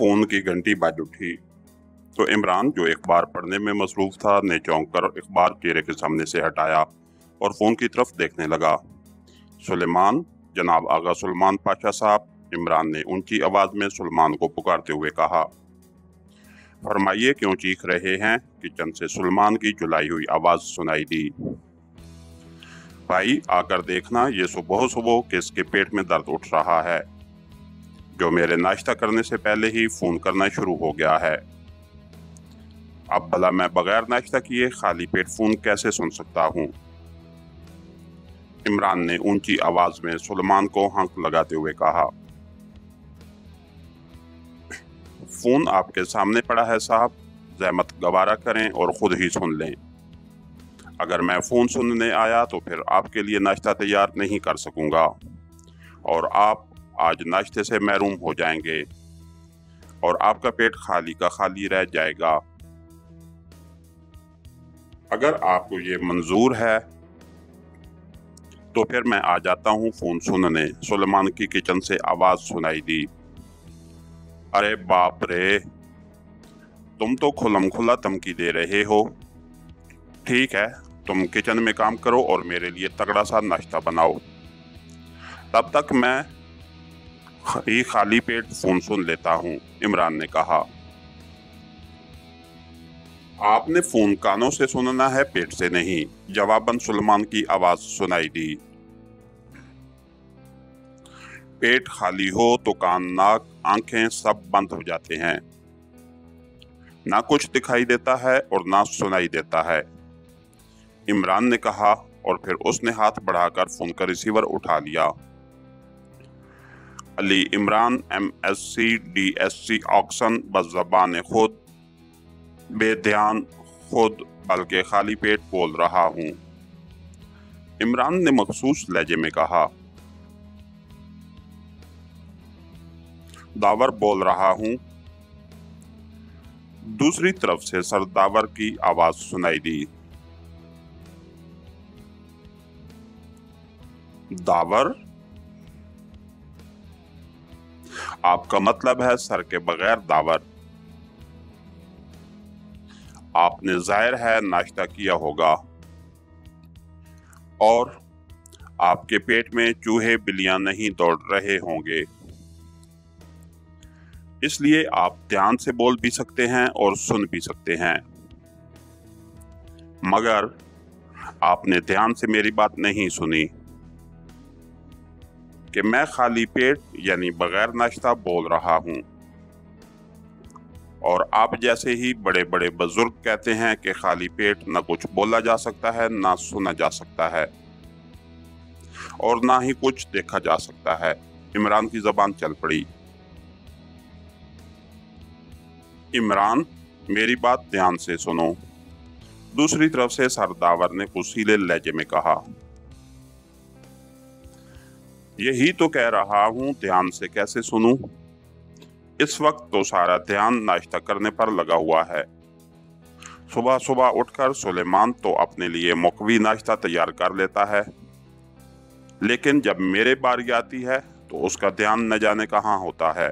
Phone की घंटी बज उठी तो इमरान, जो अखबार पढ़ने में मसरूफ था, ने चौंक कर अखबार चेहरे के सामने से हटाया और फोन की तरफ देखने लगा। सुलेमान, जनाब आगा सुलेमान पाशा साहब, इमरान ने ऊंची आवाज में सुलेमान को पुकारते हुए कहा। फरमाइए, क्यों चीख रहे हैं? किचन से सुलेमान की झुलाई हुई आवाज सुनाई दी। भाई, आकर देखना, ये सुबह सुबह किसके पेट में दर्द उठ रहा है, जो मेरे नाश्ता करने से पहले ही फोन करना शुरू हो गया है। अब भला मैं बगैर नाश्ता किए खाली पेट फोन कैसे सुन सकता हूँ? इमरान ने ऊंची आवाज में सुलेमान को हंक लगाते हुए कहा। फोन आपके सामने पड़ा है साहब, जहमत गवारा करें और खुद ही सुन लें। अगर मैं फोन सुनने आया तो फिर आपके लिए नाश्ता तैयार नहीं कर सकूंगा और आप आज नाश्ते से महरूम हो जाएंगे और आपका पेट खाली का खाली रह जाएगा। अगर आपको ये मंजूर है तो फिर मैं आ जाता हूँ फोन सुनने, सुलेमान की किचन से आवाज सुनाई दी। अरे बाप रे, तुम तो खुलम खुला धमकी दे रहे हो। ठीक है, तुम किचन में काम करो और मेरे लिए तगड़ा सा नाश्ता बनाओ, तब तक मैं ही खाली पेट फोन सुन लेता हूँ, इमरान ने कहा। आपने फोन कानों से सुनना है, पेट से नहीं, जवाबन सुलेमान की आवाज सुनाई दी। पेट खाली हो तो कान, नाक, आंखें सब बंद हो जाते हैं, ना कुछ दिखाई देता है और ना सुनाई देता है, इमरान ने कहा और फिर उसने हाथ बढ़ाकर फोन का रिसीवर उठा लिया। Ali Imran, MSc DSc Oxon, बज़बान खुद, बेध्यान खुद, बल्कि खाली पेट बोल रहा हूँ, इमरान ने मखसूस लहजे में कहा। दावर बोल रहा हूँ, दूसरी तरफ से सरदावर की आवाज सुनाई दी। दावर? आपका मतलब है सर के बगैर दावर? आपने जाहिर है नाश्ता किया होगा और आपके पेट में चूहे बिल्लियां नहीं दौड़ रहे होंगे, इसलिए आप ध्यान से बोल भी सकते हैं और सुन भी सकते हैं। मगर आपने ध्यान से मेरी बात नहीं सुनी कि मैं खाली पेट यानी बगैर नाश्ता बोल रहा हूँ, और आप जैसे ही बड़े बड़े बुजुर्ग कहते हैं कि खाली पेट न कुछ बोला जा सकता है, ना सुना जा सकता है और ना ही कुछ देखा जा सकता है। इमरान की जबान चल पड़ी। इमरान, मेरी बात ध्यान से सुनो, दूसरी तरफ से सरदावर ने कुसीले लहजे में कहा। यही तो कह रहा हूं, ध्यान से कैसे सुनूं? इस वक्त तो सारा ध्यान नाश्ता करने पर लगा हुआ है। सुबह सुबह उठकर सुलेमान तो अपने लिए मुकवी नाश्ता तैयार कर लेता है, लेकिन जब मेरे बारी आती है तो उसका ध्यान न जाने कहाँ होता है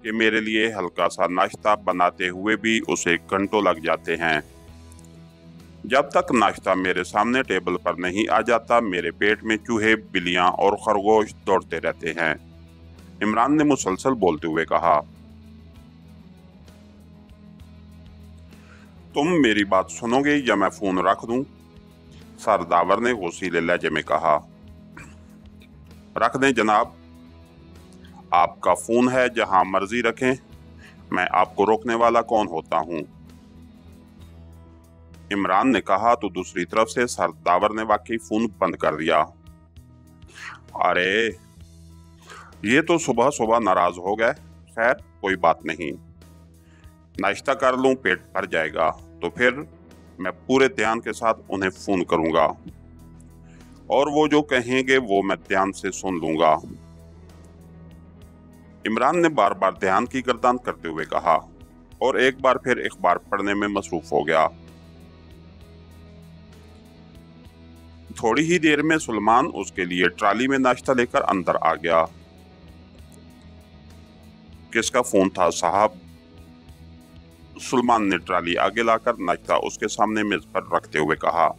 कि मेरे लिए हल्का सा नाश्ता बनाते हुए भी उसे घंटों लग जाते हैं। जब तक नाश्ता मेरे सामने टेबल पर नहीं आ जाता, मेरे पेट में चूहे, बिल्लियां और खरगोश दौड़ते रहते हैं, इमरान ने मुसलसल बोलते हुए कहा। तुम मेरी बात सुनोगे या मैं फोन रख दूं? सरदावर ने गुस्सीले लहजे में कहा। रख दें जनाब, आपका फोन है, जहां मर्जी रखें, मैं आपको रोकने वाला कौन होता हूं, इमरान ने कहा तो दूसरी तरफ से सरदावर ने वाकई फोन बंद कर दिया। अरे, ये तो सुबह सुबह नाराज हो गए। खैर, कोई बात नहीं, नाश्ता कर लूं, पेट भर जाएगा तो फिर मैं पूरे ध्यान के साथ उन्हें फोन करूंगा और वो जो कहेंगे वो मैं ध्यान से सुन लूंगा, इमरान ने बार बार ध्यान की गर्दान करते हुए कहा और एक बार फिर अखबार पढ़ने में मसरूफ हो गया। थोड़ी ही देर में सुलेमान उसके लिए ट्राली में नाश्ता लेकर अंदर आ गया। किसका फोन था साहब? सुलेमान ने ट्राली आगे लाकर नाश्ता उसके सामने मेज पर रखते हुए कहा।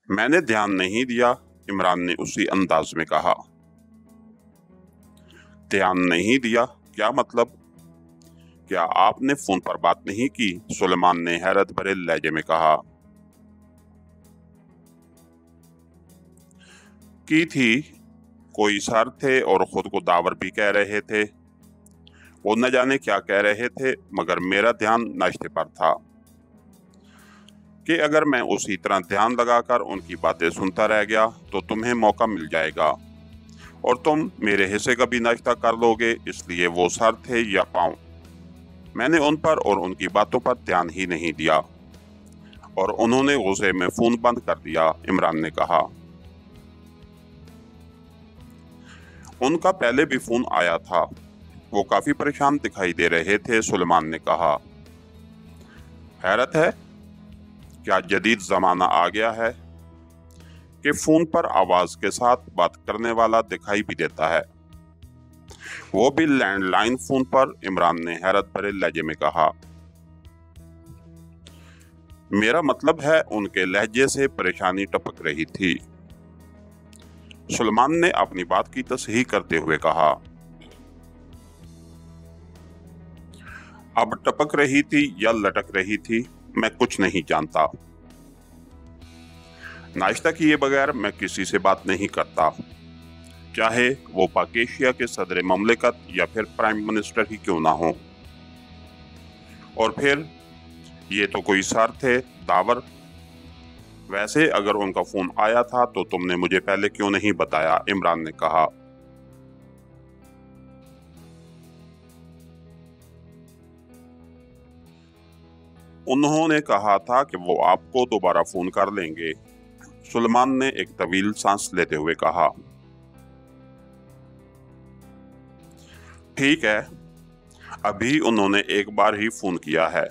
मैंने ध्यान नहीं दिया, इमरान ने उसी अंदाज में कहा। ध्यान नहीं दिया? क्या मतलब? क्या आपने फोन पर बात नहीं की? सुलेमान ने हैरत भरे लहजे में कहा। की थी, कोई सर थे और खुद को दावर भी कह रहे थे। वो न जाने क्या कह रहे थे, मगर मेरा ध्यान नाश्ते पर था कि अगर मैं उसी तरह ध्यान लगाकर उनकी बातें सुनता रह गया तो तुम्हें मौका मिल जाएगा और तुम मेरे हिस्से का भी नाश्ता कर लोगे। इसलिए वो सर थे या पांव, मैंने उन पर और उनकी बातों पर ध्यान ही नहीं दिया और उन्होंने गुस्से में फोन बंद कर दिया, इमरान ने कहा। उनका पहले भी फोन आया था, वो काफी परेशान दिखाई दे रहे थे, सुलेमान ने कहा। हैरत है, क्या जदीद जमाना आ गया है कि फोन पर आवाज के साथ बात करने वाला दिखाई भी देता है, वो भी लैंडलाइन फोन पर, इमरान ने हैरत भरे लहजे में कहा। मेरा मतलब है, उनके लहजे से परेशानी टपक रही थी, सुलेमान ने अपनी बात की तस्हीह करते हुए कहा। अब टपक रही थी या लटक रही थी, मैं कुछ नहीं जानता। नाश्ता किए बगैर मैं किसी से बात नहीं करता, चाहे वो पाक एशिया के सदर ममलिकत या फिर प्राइम मिनिस्टर ही क्यों ना हो। और फिर ये तो कोई सर थे, दावर। वैसे अगर उनका फोन आया था तो तुमने मुझे पहले क्यों नहीं बताया, इमरान ने कहा। उन्होंने कहा था कि वो आपको दोबारा फोन कर लेंगे, सुलेमान ने एक तवील सांस लेते हुए कहा। ठीक है, अभी उन्होंने एक बार ही फोन किया है,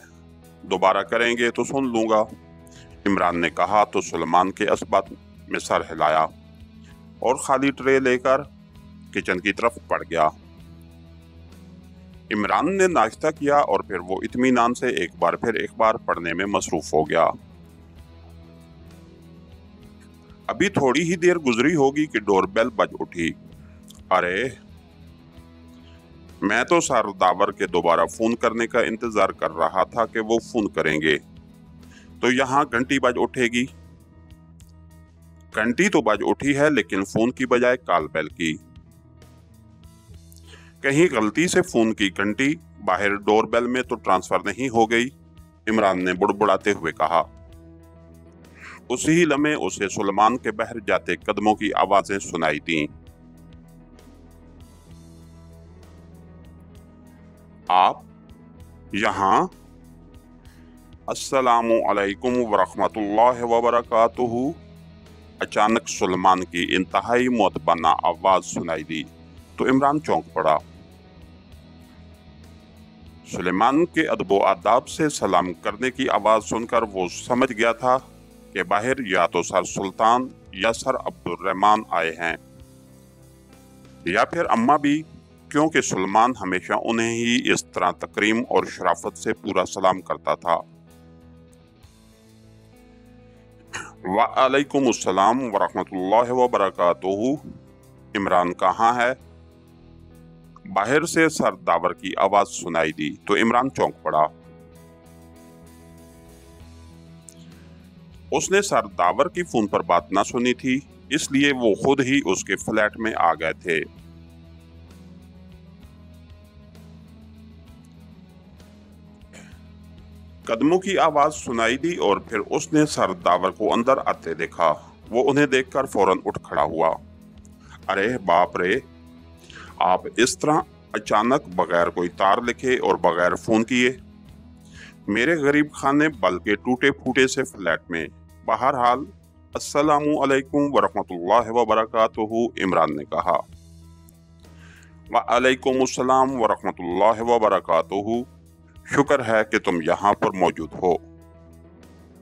दोबारा करेंगे तो सुन लूंगा, इमरान ने कहा तो सुलेमान के असबात में सर हिलाया और खाली ट्रे लेकर किचन की तरफ बढ़ गया। इमरान ने नाश्ता किया और फिर वो इत्मीनान से एक बार फिर अखबार पढ़ने में मसरूफ हो गया। अभी थोड़ी ही देर गुजरी होगी कि डोरबेल बज उठी। अरे, मैं तो सर दावर के दोबारा फोन करने का इंतजार कर रहा था कि वो फोन करेंगे तो यहाँ घंटी बज उठेगी। घंटी तो बज उठी है, लेकिन फोन की बजाय कॉल बेल की। कहीं गलती से फोन की घंटी बाहर डोरबेल में तो ट्रांसफर नहीं हो गई, इमरान ने बुड़बुड़ाते हुए कहा। उसी ही लम्हे उसे सुलेमान के बाहर जाते कदमों की आवाजें सुनाई दी। आप यहाँ? अस्सलामु अलैकुम वरहमतुल्लाहि वबरकातुहू। अचानक सुलेमान की इंतहाई मुअद्दबना आवाज सुनाई दी तो इमरान चौंक पड़ा। सुलेमान के अदबो आदाब से सलाम करने की आवाज सुनकर वो समझ गया था कि बाहर या तो सर सुल्तान या सर अब्दुर्रहमान आए हैं या फिर अम्मा भी, क्योंकि सुलेमान हमेशा उन्हें ही इस तरह तकरीम और शराफत से पूरा सलाम करता था। वालेकुम अस्सलाम वरहमतुल्लाहि वबरकातुहू। इमरान कहाँ है? बाहर से सर दावर की आवाज सुनाई दी तो इमरान चौंक पड़ा। उसने सर दावर की फोन पर बात ना सुनी थी, इसलिए वो खुद ही उसके फ्लैट में आ गए थे। कदमों की आवाज सुनाई दी और फिर उसने सर दावर को अंदर आते देखा। वो उन्हें देखकर फौरन उठ खड़ा हुआ। अरे बाप रे, आप इस तरह अचानक बगैर कोई तार लिखे और बगैर फोन किए मेरे गरीब खाने बल्कि टूटे फूटे से फ्लैट में। बहरहाल अस्सलामु अलैकुम वरहमतुल्लाहि वबरकातुहू, इमरान ने कहा। वालेकुम अस्सलाम वरहमतुल्लाहि वबरकातुहू। शुक्र है कि तुम यहाँ पर मौजूद हो।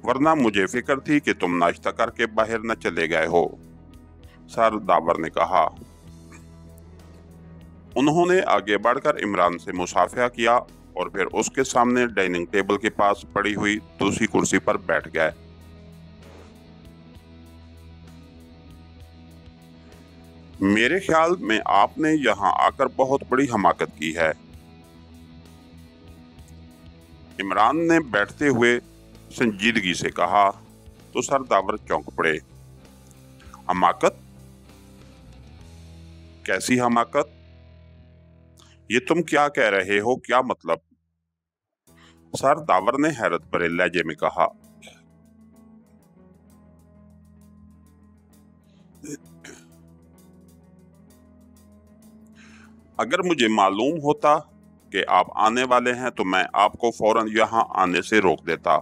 वरना मुझे फिक्र थी कि तुम नाश्ता करके बाहर न चले गए हो, सरदावर ने कहा। उन्होंने आगे बढ़कर इमरान से मुसाफिया किया और फिर उसके सामने डाइनिंग टेबल के पास पड़ी हुई दूसरी कुर्सी पर बैठ गए। मेरे ख्याल में आपने यहाँ आकर बहुत बड़ी हमाकत की है, इमरान ने बैठते हुए संजीदगी से कहा। तो सरदावर चौंक पड़े। हमाकत? कैसी हमाकत? ये तुम क्या कह रहे हो, क्या मतलब? सरदावर ने हैरत भरे लहजे में कहा। अगर मुझे मालूम होता कि आप आने वाले हैं तो मैं आपको फौरन यहाँ आने से रोक देता।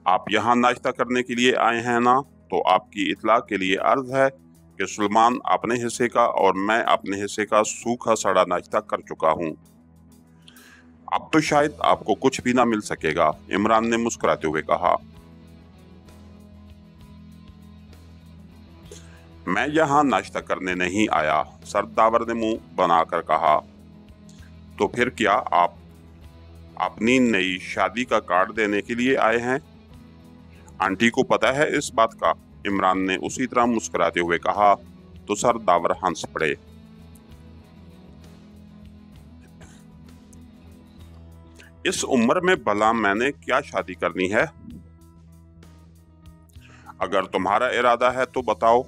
आप यहाँ नाश्ता करने के लिए आए हैं ना, तो आपकी इत्तला के लिए अर्ज है कि सुलेमान अपने हिस्से का और मैं अपने हिस्से का सूखा सड़ा नाश्ता कर चुका हूँ। अब तो शायद आपको कुछ भी ना मिल सकेगा, इमरान ने मुस्कुराते हुए कहा। मैं यहाँ नाश्ता करने नहीं आया, सरदावर ने मुंह बनाकर कहा। तो फिर क्या आप अपनी नई शादी का कार्ड देने के लिए आए हैं? आंटी को पता है इस बात का, इमरान ने उसी तरह मुस्कुराते हुए कहा। तो सरदावर हंस पड़े। इस उम्र में भला मैंने क्या शादी करनी है? अगर तुम्हारा इरादा है तो बताओ,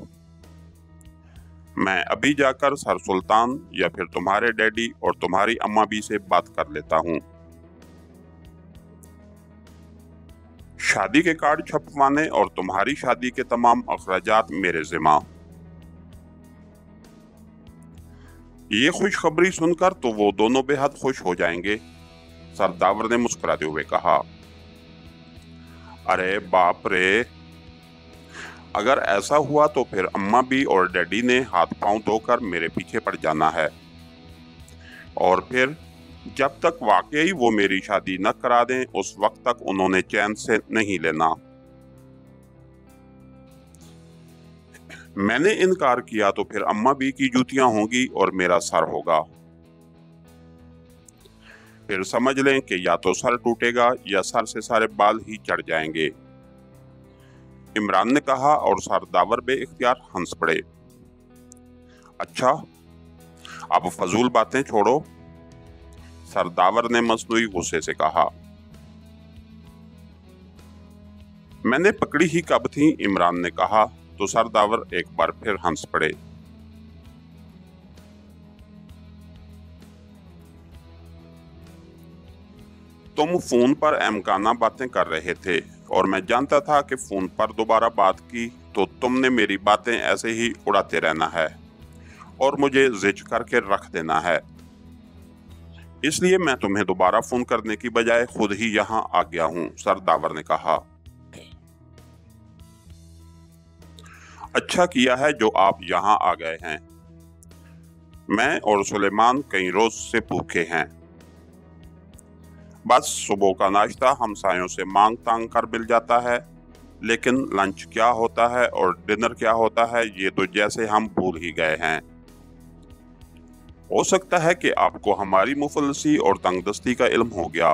मैं अभी जाकर सर सुल्तान या फिर तुम्हारे डैडी और तुम्हारी अम्मा भी से बात कर लेता हूँ। शादी के कार्ड छपवाने और तुम्हारी शादी के तमाम अखराजात मेरे जिम्मा। ये खुशखबरी सुनकर तो वो दोनों बेहद खुश हो जाएंगे, सरदावर ने मुस्कुराते हुए कहा। अरे बाप रे, अगर ऐसा हुआ तो फिर अम्मा भी और डैडी ने हाथ पांव धोकर मेरे पीछे पड़ जाना है, और फिर जब तक वाकई वो मेरी शादी न करा दें उस वक्त तक उन्होंने चैन से नहीं लेना। मैंने इनकार किया तो फिर अम्मा भी की जूतियां होंगी और मेरा सर होगा। फिर समझ लें कि या तो सर टूटेगा या सर से सारे बाल ही चढ़ जाएंगे, इमरान ने कहा और सरदावर बेइख्तियार हंस पड़े। अच्छा, अब फजूल बातें छोड़ो, सरदावर ने मसनूई गुस्से से कहा। मैंने पकड़ी ही कब थी, इमरान ने कहा। तो सरदावर एक बार फिर हंस पड़े। तुम फोन पर अहमकाना बातें कर रहे थे और मैं जानता था कि फोन पर दोबारा बात की तो तुमने मेरी बातें ऐसे ही उड़ाते रहना है और मुझे जिज करके रख देना है, इसलिए मैं तुम्हें दोबारा फोन करने की बजाय खुद ही यहाँ आ गया हूँ, सरदावर ने कहा। अच्छा किया है जो आप यहाँ आ गए हैं, मैं और सुलेमान कई रोज से भूखे हैं। बस सुबह का नाश्ता हमसायों से मांग तांग कर मिल जाता है, लेकिन लंच क्या होता है और डिनर क्या होता है ये तो जैसे हम भूल ही गए हैं। हो सकता है कि आपको हमारी मुफलसी और तंगदस्ती का इल्म हो गया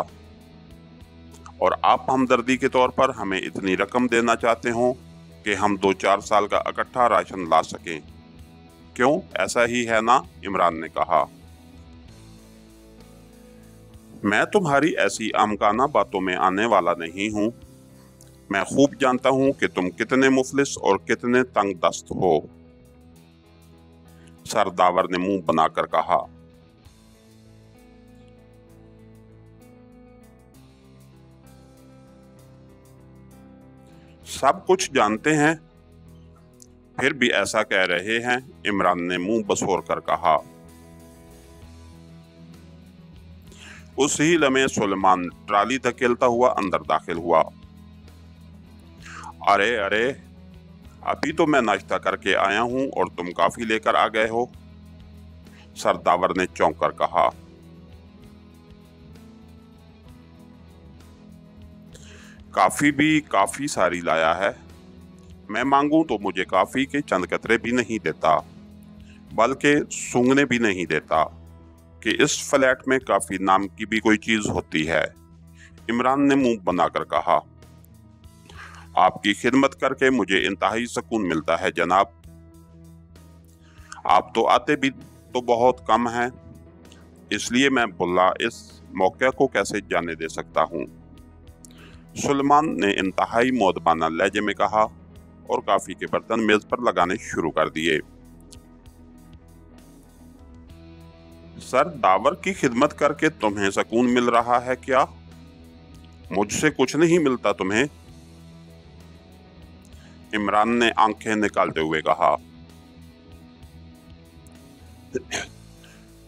और आप हमदर्दी के तौर पर हमें इतनी रकम देना चाहते हो कि हम 2-4 साल का इकट्ठा राशन ला सकें। क्यों, ऐसा ही है ना, इमरान ने कहा। मैं तुम्हारी ऐसी आमकाना बातों में आने वाला नहीं हूं। मैं खूब जानता हूं कि तुम कितने मुफलिस और कितने तंग दस्त हो, सरदावर ने मुंह बनाकर कहा। सब कुछ जानते हैं, फिर भी ऐसा कह रहे हैं, इमरान ने मुंह बसोर कर कहा। उस ही लम्हे सुलेमान ट्राली धकेलता हुआ अंदर दाखिल हुआ। अरे अरे, अभी तो मैं नाश्ता करके आया हूं और तुम काफी लेकर आ गए हो, सरदावर ने चौंक कर कहा। काफी भी काफी सारी लाया है। मैं मांगूं तो मुझे काफी के चंद कतरे भी नहीं देता, बल्कि सूंघने भी नहीं देता कि इस फ्लैट में काफी नाम की भी कोई चीज होती है। इमरान ने मुंह बनाकर कहा, आपकी खिदमत करके मुझे इंतहाई सुकून मिलता है जनाब। आप तो आते भी तो बहुत कम हैं, इसलिए मैं बुल्ला इस मौके को कैसे जाने दे सकता हूँ। सुलेमान ने इंतहाई मौदबाना लहजे में कहा और काफी के बर्तन मेज पर लगाने शुरू कर दिए। सर, दावर की खिदमत करके तुम्हें सुकून मिल रहा है क्या? मुझसे कुछ नहीं मिलता तुम्हें? इमरान ने आंखें निकालते हुए कहा,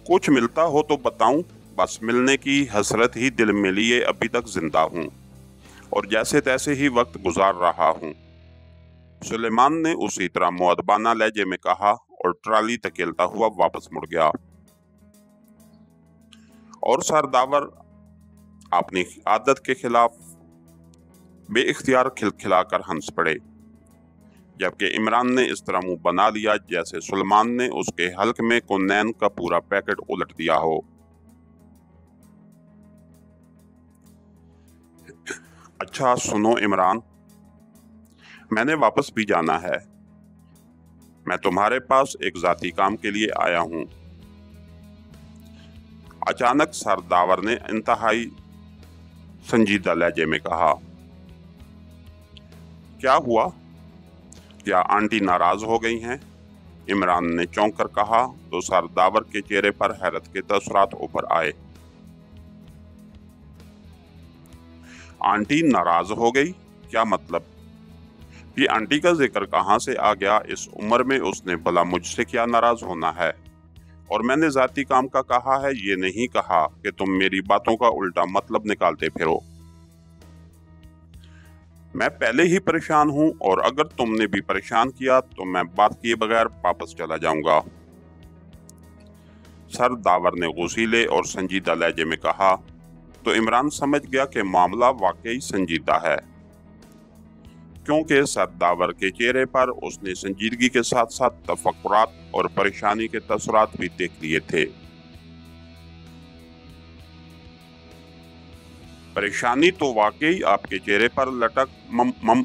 कुछ मिलता हो तो बताऊं, बस मिलने की हसरत ही दिल में लिए अभी तक जिंदा हूं और जैसे तैसे ही वक्त गुजार रहा हूं। सुलेमान ने उसी तरह मुअद्दबाना लहजे में कहा और ट्राली धकेलता हुआ वापस मुड़ गया। और सर दावर अपनी आदत के खिलाफ बेइख्तियार खिलखिलाकर हंस पड़े, जबकि इमरान ने इस तरह मुंह बना लिया जैसे सुलेमान ने उसके हल्क में कुनैन का पूरा पैकेट उलट दिया हो। अच्छा सुनो इमरान, मैंने वापस भी जाना है। मैं तुम्हारे पास एक जाती काम के लिए आया हूं। अचानक सर दावर ने इंतहाई संजीदा लहजे में कहा, क्या हुआ? क्या आंटी नाराज हो गई हैं? इमरान ने चौंक कर कहा तो सर दावर के चेहरे पर हैरत के तसरात उभर आए। आंटी नाराज हो गई? क्या मतलब? ये आंटी का जिक्र कहां से आ गया? इस उम्र में उसने भला मुझसे क्या नाराज होना है? और मैंने जाती काम का कहा है, ये नहीं कहा कि तुम मेरी बातों का उल्टा मतलब निकालते फिरो। मैं पहले ही परेशान हूं और अगर तुमने भी परेशान किया तो मैं बात किए बगैर वापस चला जाऊंगा। सर दावर ने गुस्सीले और संजीदा लहजे में कहा तो इमरान समझ गया कि मामला वाकई संजीदा है, क्योंकि सर दावर के चेहरे पर उसने संजीदगी के साथ साथ तफक्कुरात और परेशानी के तसरात भी देख लिए थे। परेशानी तो वाकई आपके चेहरे पर लटक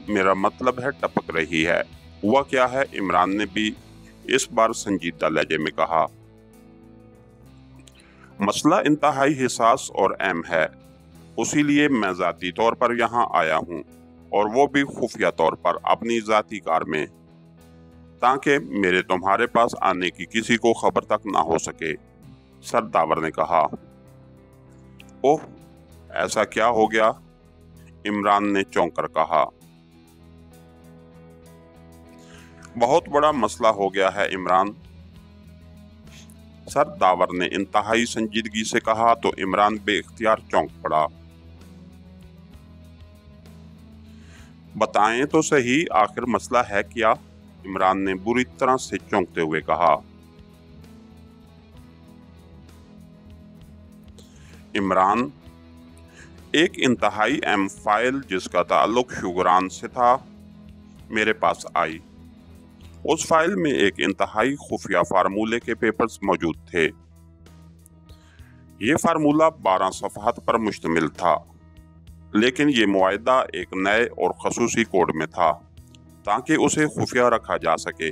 मेरा मतलब है टपक रही है। हुआ क्या है? इमरान ने भी इस बार संजीदा लहजे में कहा। मसला इंतहाई हिसास और अहम है, उसीलिए मैं जाती तौर पर यहाँ आया हूँ और वो भी खुफिया तौर पर अपनी जाती कार में, ताकि मेरे तुम्हारे पास आने की किसी को खबर तक ना हो सके। सर दावर ने कहा। ओह, ऐसा क्या हो गया? इमरान ने चौंक कर कहा। बहुत बड़ा मसला हो गया है इमरान, सर दावर ने इंतहाई संजीदगी से कहा तो इमरान बेइख्तियार चौंक पड़ा। बताएं तो सही, आखिर मसला है क्या? इमरान ने बुरी तरह से चौंकते हुए कहा। इमरान, एक इंतहाई अहम फाइल जिसका ताल्लुक शुगरान से था मेरे पास आई। उस फाइल में एक इंतहाई खुफिया फार्मूले के पेपर्स मौजूद थे। ये फार्मूला 12 सफ़हात पर मुश्तमिल था, लेकिन ये मुआहिदा एक नए और खसूसी कोड में था ताकि उसे खुफिया रखा जा सके।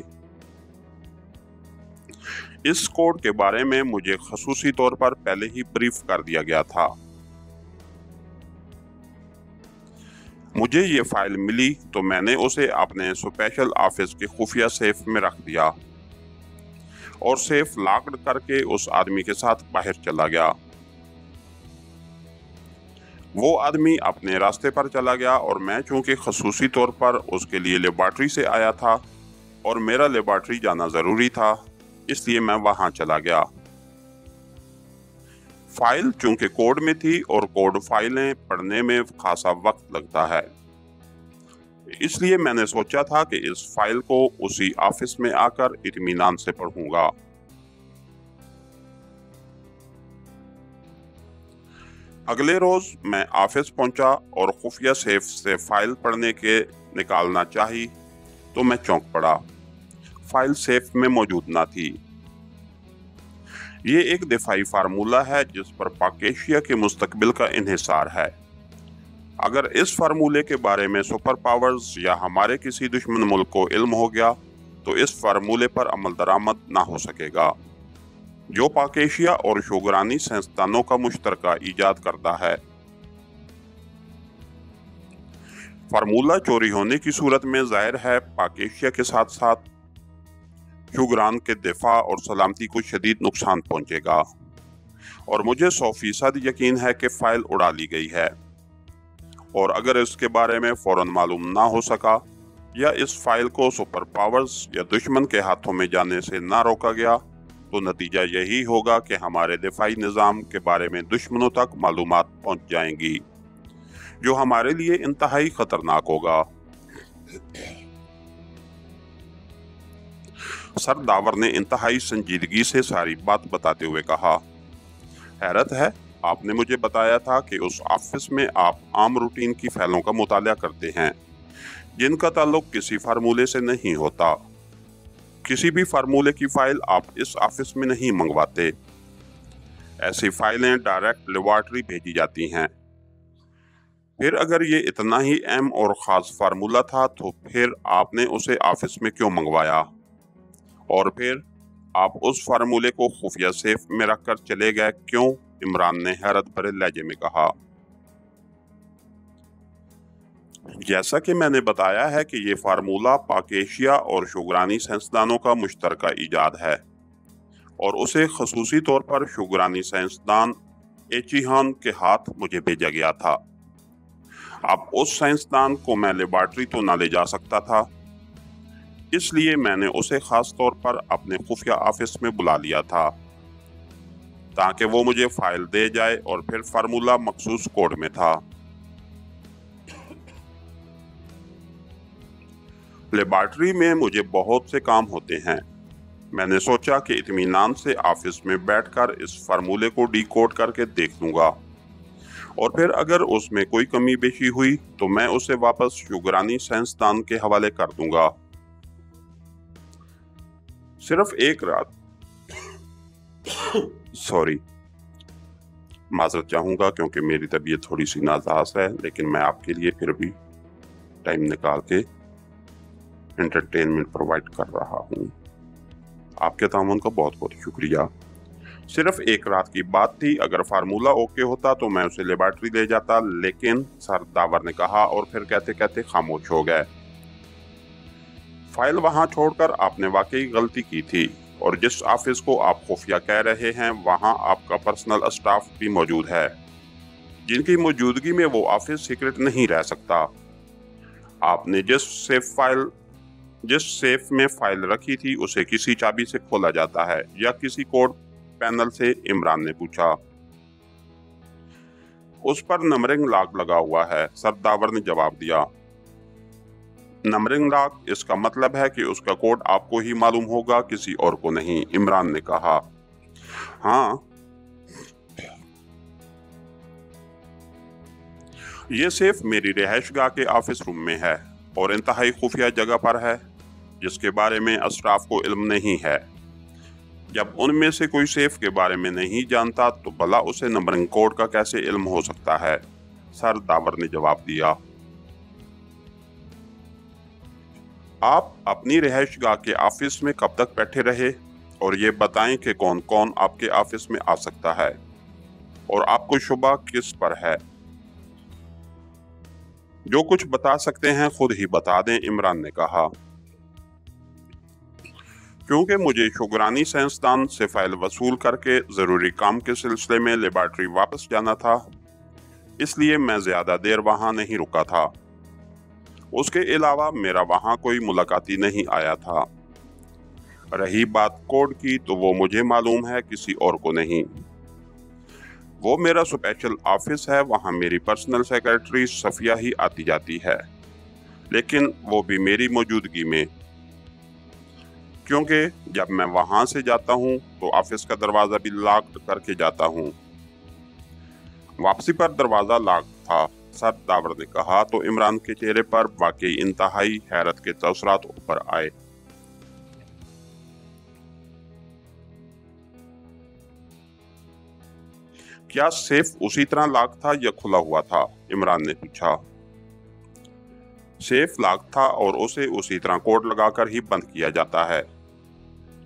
इस कोड के बारे में मुझे खसूसी तौर पर पहले ही ब्रीफ कर दिया गया था। मुझे ये फाइल मिली तो मैंने उसे अपने स्पेशल ऑफिस के खुफिया सेफ में रख दिया और सेफ लॉक्ड करके उस आदमी के साथ बाहर चला गया। वो आदमी अपने रास्ते पर चला गया और मैं चूंकि खसूसी तौर पर उसके लिए लेबॉर्ट्री से आया था और मेरा लेबॉर्ट्री जाना ज़रूरी था, इसलिए मैं वहां चला गया। फाइल चूंकि कोड में थी और कोड फाइलें पढ़ने में खासा वक्त लगता है, इसलिए मैंने सोचा था कि इस फाइल को उसी ऑफिस में आकर इत्मीनान से पढ़ूंगा। अगले रोज मैं ऑफिस पहुंचा और खुफिया सेफ से फाइल पढ़ने के निकालना चाही तो मैं चौंक पड़ा। फाइल सेफ में मौजूद ना थी। ये एक दिफाई फार्मूला है जिस पर पाकेशिया के मुस्तकबिल का इन्हिसार है। अगर इस फार्मूले के बारे में सुपर पावर्स या हमारे किसी दुश्मन मुल्क को इल्म हो गया तो इस फार्मूले पर अमल दरामद ना हो सकेगा, जो पाकेशिया और शोगरानी साइंसदानों का मुश्तरका इजाद करता है। फार्मूला चोरी होने की सूरत में जाहिर है पाकेशिया के साथ साथ शुगरान के दिफा और सलामती को शदीद नुकसान पहुंचेगा, और मुझे 100% यकीन है कि फाइल उड़ा ली गई है। और अगर इसके बारे में फौरन मालूम ना हो सका या इस फाइल को सुपर पावर्स या दुश्मन के हाथों में जाने से ना रोका गया तो नतीजा यही होगा कि हमारे दिफाई निज़ाम के बारे में दुश्मनों तक मालूमात पहुंच जाएंगी, जो हमारे लिए इंतहाई खतरनाक होगा। सर दावर ने इंतहाई संजीदगी से सारी बात बताते हुए कहा, हैरत है, आपने मुझे बताया था कि उस ऑफिस में आप आम रूटीन की फाइलों का मुताला करते हैं जिनका ताल्लुक किसी फार्मूले से नहीं होता। किसी भी फार्मूले की फाइल आप इस ऑफिस में नहीं मंगवाते। ऐसी फाइलें डायरेक्ट लेबॉर्ट्री भेजी जाती हैं। फिर अगर ये इतना ही अहम और ख़ास फार्मूला था तो फिर आपने उसे ऑफिस में क्यों मंगवाया? और फिर आप उस फार्मूले को खुफिया सेफ में रखकर चले गए क्यों? इमरान ने हैरत भरे लहजे में कहा। जैसा कि मैंने बताया है कि ये फार्मूला पाकेशिया और शुगरानी साइंसदानों का मुश्तरका इजाद है और उसे खसूसी तौर पर शुगरानी साइंसदान एचिहान के हाथ मुझे भेजा गया था। अब उस साइंसदान को मैं लेबॉर्ट्री तो ना ले जा सकता था, इसलिए मैंने उसे खास तौर पर अपने खुफिया ऑफिस में बुला लिया था ताकि वो मुझे फाइल दे जाए, और फिर फार्मूला मखसूस कोड में था। लेबॉर्ट्री में मुझे बहुत से काम होते हैं। मैंने सोचा कि इत्मीनान से ऑफिस में बैठकर इस फार्मूले को डिकोड करके देख लूंगा, और फिर अगर उसमें कोई कमी बेशी हुई तो मैं उसे वापस शुगरानी साइंसदान के हवाले कर दूंगा। सिर्फ एक रात सॉरी, माजरत चाहूंगा क्योंकि मेरी तबीयत थोड़ी सी नाजास है, लेकिन मैं आपके लिए फिर भी टाइम निकाल के एंटरटेनमेंट प्रोवाइड कर रहा हूँ। आपके तामुन का बहुत बहुत शुक्रिया। सिर्फ एक रात की बात थी। अगर फार्मूला ओके होता तो मैं उसे लेबॉर्ट्री ले जाता, लेकिन सर दावर ने कहा और फिर कहते कहते खामोश हो गए। फाइल वहां छोड़कर आपने वाकई गलती की थी, और जिस ऑफिस को आप खुफिया कह रहे हैं वहां आपका पर्सनल स्टाफ भी मौजूद है, जिनकी मौजूदगी में वो ऑफिस सीक्रेट नहीं रह सकता। आपने जिस सेफ में फाइल रखी थी उसे किसी चाबी से खोला जाता है या किसी कोड पैनल से? इमरान ने पूछा। उस पर नंबरिंग लॉक लगा हुआ है, सरदावर ने जवाब दिया। नंबरिंग लॉक, इसका मतलब है कि उसका कोड आपको ही मालूम होगा, किसी और को नहीं, इमरान ने कहा। हाँ, ये सेफ मेरी रिहाइशगाह के ऑफिस रूम में है और इंतहाई खुफिया जगह पर है जिसके बारे में अशराफ को इल्म नहीं है। जब उनमें से कोई सेफ के बारे में नहीं जानता तो भला उसे नंबरिंग कोड का कैसे इल्म हो सकता है? सर दावर ने जवाब दिया। आप अपनी रिहाइशगाह के ऑफिस में कब तक बैठे रहे, और ये बताएं कि कौन कौन आपके ऑफिस में आ सकता है और आपको शुबा किस पर है? जो कुछ बता सकते हैं खुद ही बता दें, इमरान ने कहा। क्योंकि मुझे शुगरानी साइंसदान से फाइल वसूल करके जरूरी काम के सिलसिले में लेबॉर्ट्री वापस जाना था, इसलिए मैं ज्यादा देर वहां नहीं रुका था। उसके अलावा मेरा वहां कोई मुलाकाती नहीं आया था। रही बात कोड की, तो वो मुझे मालूम है, किसी और को नहीं। वो मेरा स्पेशल ऑफिस है, वहां मेरी पर्सनल सेक्रेटरी सफिया ही आती जाती है, लेकिन वो भी मेरी मौजूदगी में, क्योंकि जब मैं वहां से जाता हूं तो ऑफिस का दरवाजा भी लॉक करके जाता हूं। वापसी पर दरवाजा लॉक था, सर दावर ने कहा तो इमरान के चेहरे पर वाकई इंतहाई हैरत के तासुरात ऊपर आए। क्या सेफ उसी तरह लॉक था या खुला हुआ था? इमरान ने पूछा। सेफ लॉक था और उसे उसी तरह कोड लगाकर ही बंद किया जाता है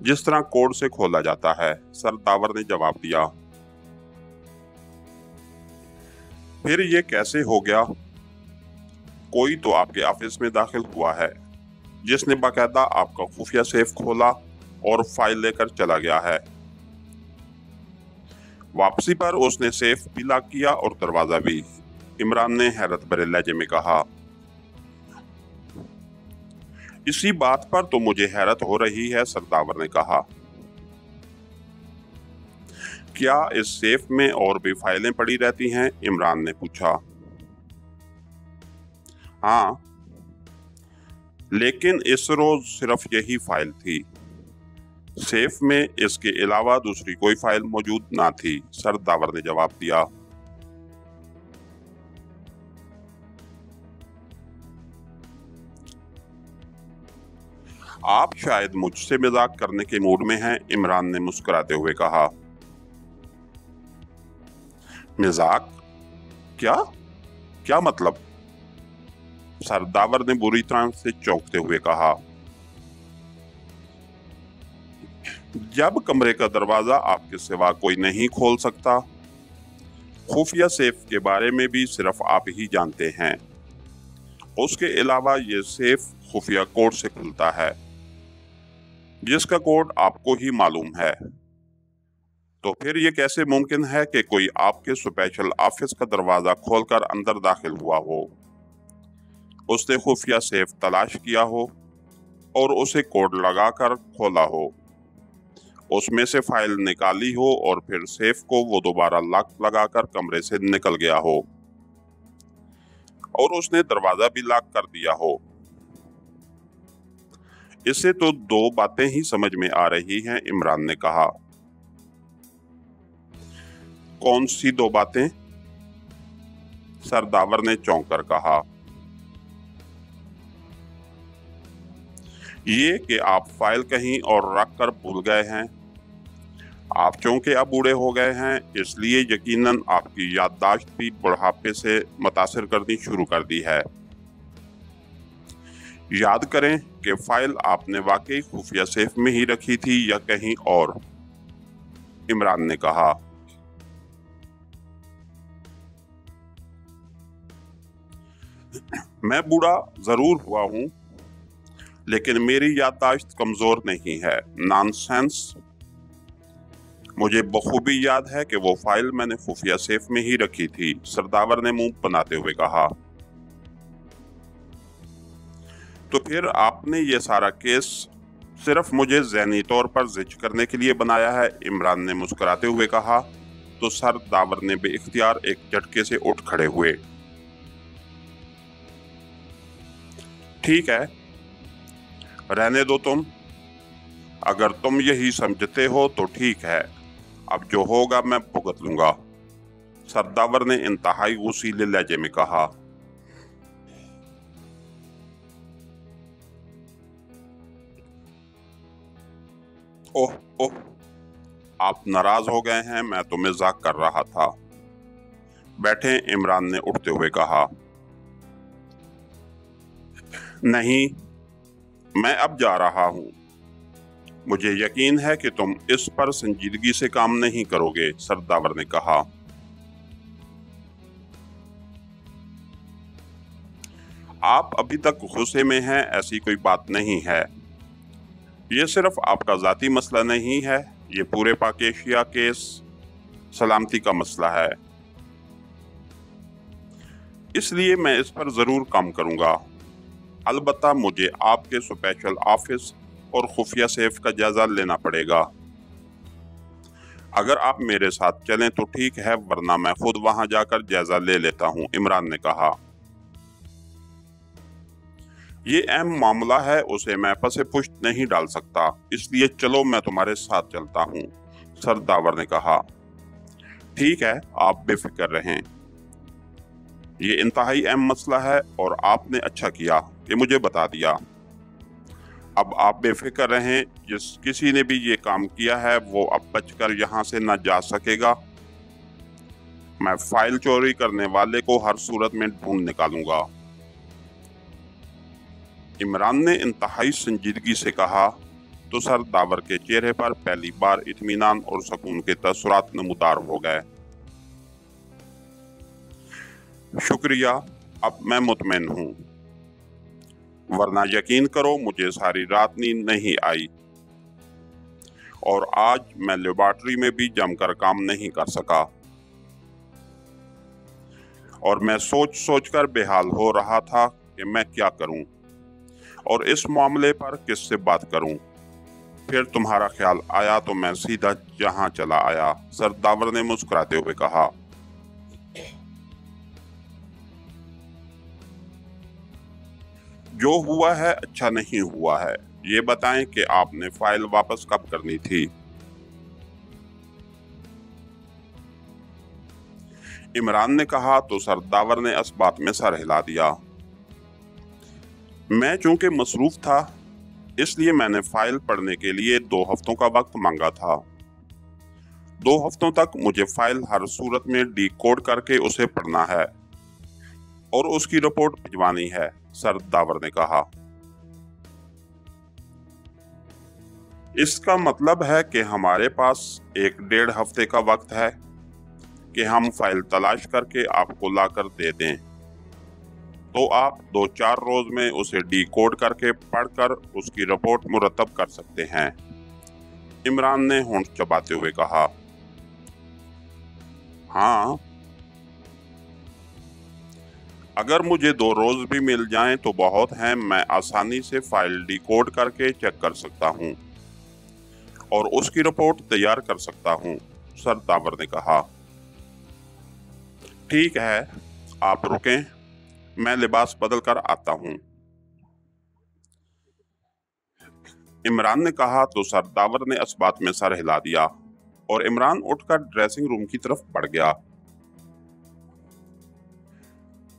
जिस तरह कोड से खोला जाता है, सर दावर ने जवाब दिया। फिर ये कैसे हो गया? कोई तो आपके ऑफिस में दाखिल हुआ है जिसने बाकायदा आपका खुफिया सेफ खोला और फाइल लेकर चला गया है। वापसी पर उसने सेफ भी लॉक किया और दरवाजा भी, इमरान ने हैरत भरे लहजे में कहा। इसी बात पर तो मुझे हैरत हो रही है, सर दावर ने कहा। क्या इस सेफ में और भी फाइलें पड़ी रहती हैं? इमरान ने पूछा। हाँ, लेकिन इस रोज सिर्फ यही फाइल थी। सेफ में इसके अलावा दूसरी कोई फाइल मौजूद ना थी, सर दावर ने जवाब दिया। आप शायद मुझसे मजाक करने के मूड में हैं, इमरान ने मुस्कुराते हुए कहा। मजाक? क्या क्या मतलब? सर दावर ने बुरी तरह से चौंकते हुए कहा। जब कमरे का दरवाजा आपके सिवा कोई नहीं खोल सकता, खुफिया सेफ के बारे में भी सिर्फ आप ही जानते हैं। उसके अलावा ये सेफ खुफिया कोड से खुलता है जिसका कोड आपको ही मालूम है। तो फिर ये कैसे मुमकिन है कि कोई आपके स्पेशल ऑफिस का दरवाजा खोलकर अंदर दाखिल हुआ हो, उसने खुफिया सेफ तलाश किया हो और उसे कोड लगाकर खोला हो, उसमें से फाइल निकाली हो और फिर सेफ को वो दोबारा लॉक लगाकर कमरे से निकल गया हो और उसने दरवाजा भी लॉक कर दिया हो। इससे तो दो बातें ही समझ में आ रही हैं, इमरान ने कहा। कौन सी दो बातें? सर दावर ने चौंक कर कहा। ये कि आप फाइल कहीं और रख कर भूल गए हैं। आप चूंकि अब बूढ़े हो गए हैं, इसलिए यकीनन आपकी याददाश्त भी बुढ़ापे से मुतासिर करनी शुरू कर दी है। याद करें कि फाइल आपने वाकई खुफिया सेफ में ही रखी थी या कहीं और, इमरान ने कहा। मैं बूढ़ा जरूर हुआ हूं, लेकिन मेरी याददाश्त कमजोर नहीं है। नॉनसेंस। मुझे बखूबी याद है कि वो फाइल मैंने खुफिया सेफ में ही रखी थी, सर दावर ने मुंह बनाते हुए कहा। तो फिर आपने ये सारा केस सिर्फ मुझे ज़हनी तौर पर जिच करने के लिए बनाया है, इमरान ने मुस्कुराते हुए कहा। तो सर दावर ने बेइख्तियार एक झटके से उठ खड़े हुए। ठीक है, रहने दो तुम। अगर तुम यही समझते हो तो ठीक है, अब जो होगा मैं भुगत लूंगा, सर दावर ने इंतहाई गुस्सीले लहजे में कहा। ओह ओह, आप नाराज हो गए हैं? मैं तो मजाक कर रहा था। बैठे, इमरान ने उठते हुए कहा। नहीं, मैं अब जा रहा हूं। मुझे यकीन है कि तुम इस पर संजीदगी से काम नहीं करोगे, सर दावर ने कहा। आप अभी तक गुस्से में हैं, ऐसी कोई बात नहीं है। ये सिर्फ आपका जाती मसला नहीं है, ये पूरे पाक एशिया केस सलामती का मसला है। इसलिए मैं इस पर जरूर काम करूंगा। अलबत्ता मुझे आपके स्पेशल ऑफिस और खुफिया सेफ का जायजा लेना पड़ेगा। अगर आप मेरे साथ चलें तो ठीक है, वरना मैं खुद वहां जाकर जायजा ले लेता हूं, इमरान ने कहा। ये अहम मामला है, उसे मैं पसे पुष्ट नहीं डाल सकता, इसलिए चलो मैं तुम्हारे साथ चलता हूं, सर दावर ने कहा। ठीक है, आप बेफिक्र रहें। ये इंतहाई अहम मसला है और आपने अच्छा किया कि मुझे बता दिया। अब आप बेफिक्र रहें, जिस किसी ने भी ये काम किया है वो अब बचकर यहाँ से न जा सकेगा। मैं फाइल चोरी करने वाले को हर सूरत में ढूंढ निकालूंगा। इमरान ने इंतहाई संजीदगी से कहा तो सर दावर के चेहरे पर पहली बार इत्मीनान और सुकून के तसुरात नमूदार हो गए। शुक्रिया, अब मैं मुतमईन हूँ, वरना यकीन करो मुझे सारी रात नींद नहीं आई और आज मैं लेबॉर्ट्री में भी जमकर काम नहीं कर सका और मैं सोच सोच कर बेहाल हो रहा था कि मैं क्या करूं और इस मामले पर किससे बात करूं। फिर तुम्हारा ख्याल आया तो मैं सीधा जहां चला आया, सर दावर ने मुस्कुराते हुए कहा। जो हुआ है अच्छा नहीं हुआ है। ये बताएं कि आपने फाइल वापस कब करनी थी। इमरान ने कहा तो सर दावर ने इस बात में सर हिला दिया। मैं चूंकि मसरूफ था इसलिए मैंने फाइल पढ़ने के लिए 2 हफ्तों का वक्त मांगा था। 2 हफ्तों तक मुझे फाइल हर सूरत में डिकोड करके उसे पढ़ना है और उसकी रिपोर्ट भिजवानी है, सर दावर ने कहा। इसका मतलब है कि हमारे पास 1-1.5 हफ्ते का वक्त है कि हम फाइल तलाश करके आपको लाकर दे दें, तो आप 2-4 रोज में उसे डिकोड करके पढ़कर उसकी रिपोर्ट मुरतब कर सकते हैं, इमरान ने होंठ चबाते हुए कहा। हाँ, अगर मुझे 2 रोज भी मिल जाएं तो बहुत हैं। मैं आसानी से फाइल डिकोड करके चेक कर सकता हूं और उसकी रिपोर्ट तैयार कर सकता हूं, सर दावर ने कहा। ठीक है, आप रुकें, मैं लिबास बदल कर आता हूं, इमरान ने कहा तो सर दावर ने इस बात में सर हिला दिया और इमरान उठकर ड्रेसिंग रूम की तरफ बढ़ गया।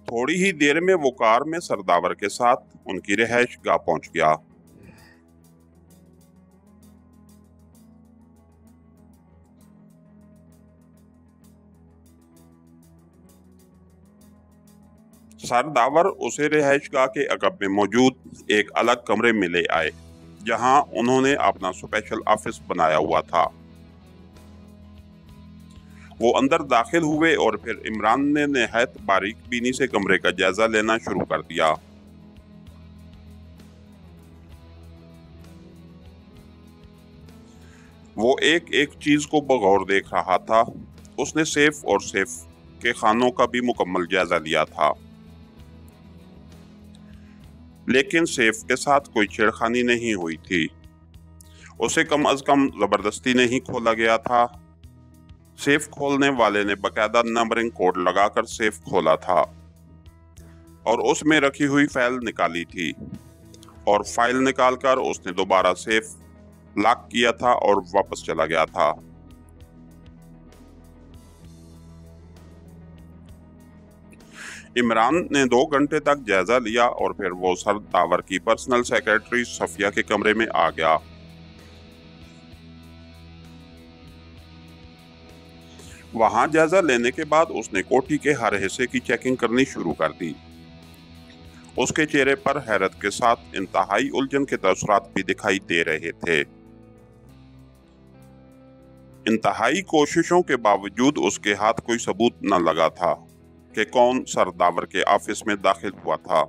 थोड़ी ही देर में वो कार में सरदावर के साथ उनकी रिहाइश गाह पहुंच गया। सरदावर उसे रिहाइश गाह के अगब में मौजूद एक अलग कमरे में ले आए, जहां उन्होंने अपना स्पेशल ऑफिस बनाया हुआ था। वो अंदर दाखिल हुए और फिर इमरान ने निहायत बारीक बीनी से कमरे का जायजा लेना शुरू कर दिया। वो एक एक चीज को बगौर देख रहा था। उसने सेफ और सेफ के खानों का भी मुकम्मल जायजा लिया था, लेकिन सेफ के साथ कोई छेड़खानी नहीं हुई थी। उसे कम अज कम जबरदस्ती नहीं खोला गया था। सेफ खोलने वाले ने बकायदा नंबरिंग कोड लगाकर सेफ खोला था और उसमें रखी हुई फाइल निकाली थी और फाइल निकालकर उसने दोबारा सेफ लॉक किया था और वापस चला गया था। इमरान ने 2 घंटे तक जायजा लिया और फिर वो सर दावर की पर्सनल सेक्रेटरी सफिया के कमरे में आ गया। वहां जायजा लेने के बाद उसने कोठी के हर हिस्से की चेकिंग करनी शुरू कर दी। उसके चेहरे पर हैरत के साथ इंतहाई उलझन के तसुरात भी दिखाई दे रहे थे। इंतहाई कोशिशों के बावजूद उसके हाथ कोई सबूत न लगा था कि कौन सर दावर के ऑफिस में दाखिल हुआ था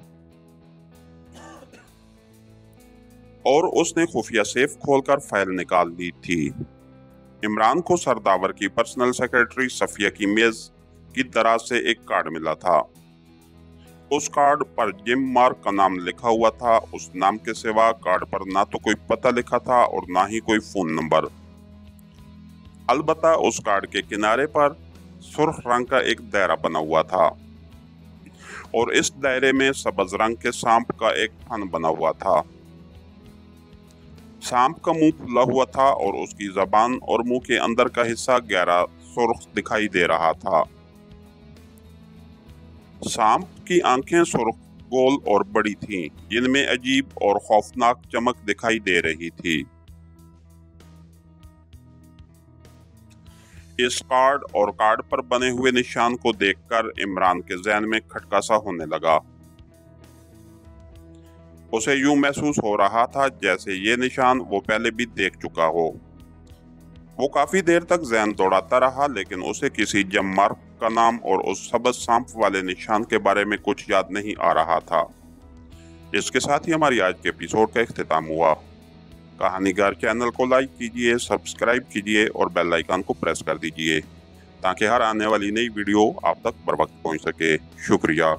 और उसने खुफिया सेफ खोलकर फाइल निकाल ली थी। इमरान को सर दावर की पर्सनल सेक्रेटरी सफिया की मेज की दराज से एक कार्ड मिला था। उस कार्ड पर जिम मार्क का नाम लिखा हुआ था। उस नाम के सिवा कार्ड पर ना तो कोई पता लिखा था और ना ही कोई फोन नंबर। अलबत्ता उस कार्ड के किनारे पर सुर्ख रंग का एक दायरा बना हुआ था और इस दायरे में सब्ज रंग के सांप का एक फन बना हुआ था। सांप का मुंह खुला हुआ था और उसकी जबान और मुंह के अंदर का हिस्सा गहरा सुर्ख दिखाई दे रहा था। सांप की आंखें सुर्ख, गोल और बड़ी थीं, जिनमें अजीब और खौफनाक चमक दिखाई दे रही थी। इस कार्ड और कार्ड पर बने हुए निशान को देखकर इमरान के ज़हन में खटका सा होने लगा। उसे यूं महसूस हो रहा था जैसे ये निशान वो पहले भी देख चुका हो। वो काफी देर तक ज़हन दौड़ाता रहा, लेकिन उसे किसी जममार्ग का नाम और उस सबज सांप वाले निशान के बारे में कुछ याद नहीं आ रहा था। इसके साथ ही हमारी आज के एपिसोड का इख्तिताम हुआ। कहानीगार चैनल को लाइक कीजिए, सब्सक्राइब कीजिए और बेल आइकन को प्रेस कर दीजिए ताकि हर आने वाली नई वीडियो आप तक बर वक्त पहुंच सके। शुक्रिया।